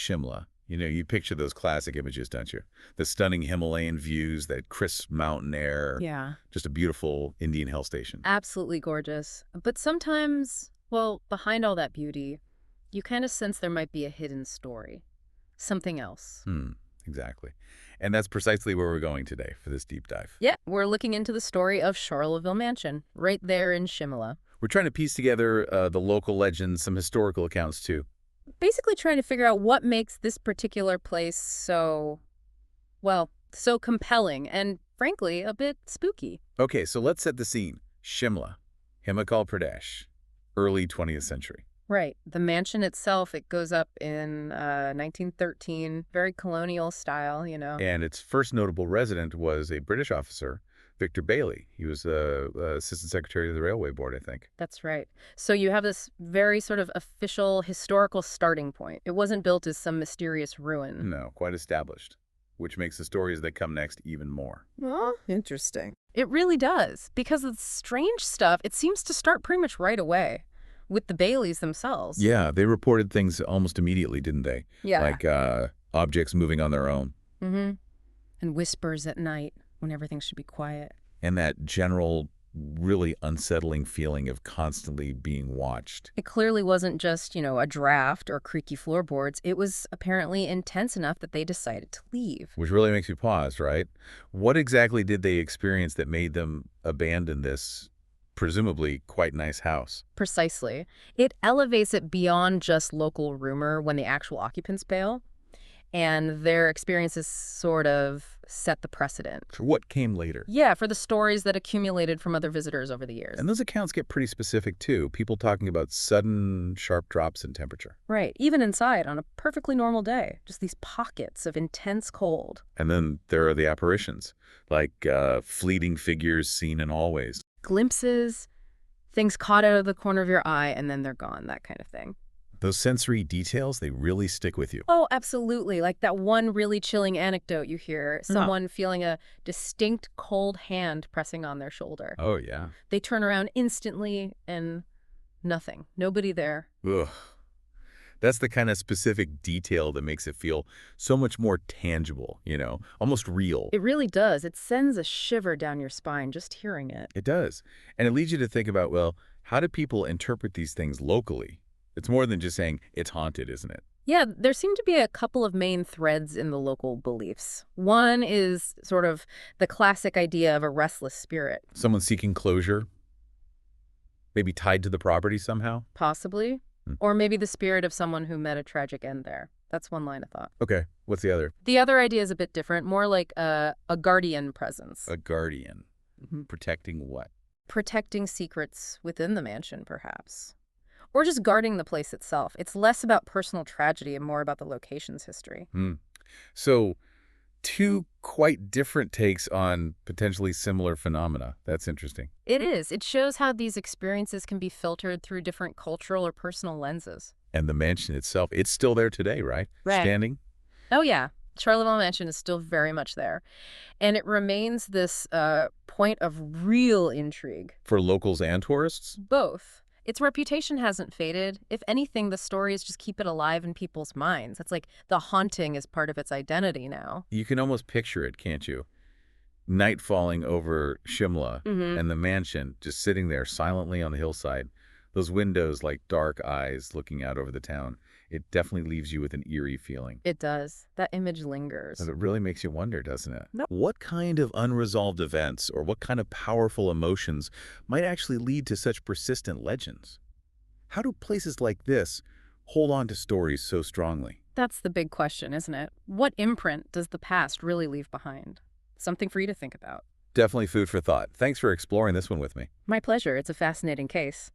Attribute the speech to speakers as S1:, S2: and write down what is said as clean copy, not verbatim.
S1: Shimla, you picture those classic images, don't you? The stunning Himalayan views, that crisp mountain air,
S2: Yeah,
S1: just a beautiful Indian hill station.
S2: absolutely gorgeous. But sometimes, well, behind all that beauty, you kind of sense there might be a hidden story. Something else.
S1: Hmm, exactly. And that's precisely where we're going today for this deep dive.
S2: Yeah, we're looking into the story of Charleville Mansion, right there in Shimla.
S1: We're trying to piece together the local legends, some historical accounts too.
S2: Basically trying to figure out what makes this particular place so, well, so compelling and, frankly, a bit spooky.
S1: Okay, so let's set the scene. Shimla, Himachal Pradesh, early 20th century.
S2: Right. The mansion itself, it goes up in 1913, very colonial style, you know.
S1: And its first notable resident was a British officer, Victor Bayley. He was the assistant secretary of the railway board, I think.
S2: That's right. So you have this very sort of official historical starting point. It wasn't built as some mysterious ruin.
S1: No, quite established, which makes the stories that come next even more.
S2: Oh, interesting. It really does, because the strange stuff, it seems to start pretty much right away with the Baileys themselves.
S1: Yeah, they reported things almost immediately, didn't they?
S2: Yeah.
S1: Like objects moving on their own.
S2: Mm-hmm. And whispers at night when everything should be quiet.
S1: And that general, really unsettling feeling of constantly being watched.
S2: It clearly wasn't just, a draft or creaky floorboards. It was apparently intense enough that they decided to leave.
S1: Which really makes you pause, right? What exactly did they experience that made them abandon this, presumably quite nice house?
S2: Precisely. It elevates it beyond just local rumor when the actual occupants bail, and their experiences sort of set the precedent.
S1: For what came later?
S2: Yeah, for the stories that accumulated from other visitors over the years.
S1: And those accounts get pretty specific, too. People talking about sudden, sharp drops in temperature.
S2: Right, even inside on a perfectly normal day. Just these pockets of intense cold.
S1: And then there are the apparitions, like fleeting figures seen in hallways.
S2: Glimpses, things caught out of the corner of your eye, and then they're gone, that kind of thing.
S1: Those sensory details, they really stick with you.
S2: Oh, absolutely. Like that one really chilling anecdote you hear, someone feeling a distinct cold hand pressing on their shoulder.
S1: Oh, yeah.
S2: They turn around instantly and nothing. Nobody there.
S1: Ugh. That's the kind of specific detail that makes it feel so much more tangible, almost real.
S2: It really does. It sends a shiver down your spine just hearing it.
S1: It does. And it leads you to think about, well, how do people interpret these things locally? It's more than just saying it's haunted, isn't it?
S2: Yeah, there seem to be a couple of main threads in the local beliefs. One is sort of the classic idea of a restless spirit.
S1: Someone seeking closure, maybe tied to the property somehow?
S2: Possibly. Or maybe the spirit of someone who met a tragic end there. That's one line of thought.
S1: Okay, what's the other?
S2: The other idea is a bit different, more like a guardian presence.
S1: A guardian. Protecting what?
S2: Protecting secrets within the mansion, perhaps. Or just guarding the place itself. It's less about personal tragedy and more about the location's history.
S1: So, two quite different takes on potentially similar phenomena. That's interesting.
S2: It is. It shows how these experiences can be filtered through different cultural or personal lenses.
S1: And the mansion itself, it's still there today, right?
S2: Right.
S1: Standing?
S2: Oh, yeah. Charleville Mansion is still very much there. And it remains this point of real intrigue.
S1: For locals and tourists?
S2: Both. Its reputation hasn't faded. If anything, the stories just keep it alive in people's minds. It's like the haunting is part of its identity now.
S1: You can almost picture it, can't you? Night falling over Shimla and the mansion just sitting there silently on the hillside. Those windows like dark eyes looking out over the town. It definitely leaves you with an eerie feeling.
S2: It does. That image lingers.
S1: But it really makes you wonder, doesn't it?
S2: No.
S1: What kind of unresolved events or what kind of powerful emotions might actually lead to such persistent legends? How do places like this hold on to stories so strongly?
S2: That's the big question, isn't it? What imprint does the past really leave behind? Something for you to think about.
S1: Definitely food for thought. Thanks for exploring this one with me.
S2: My pleasure. It's a fascinating case.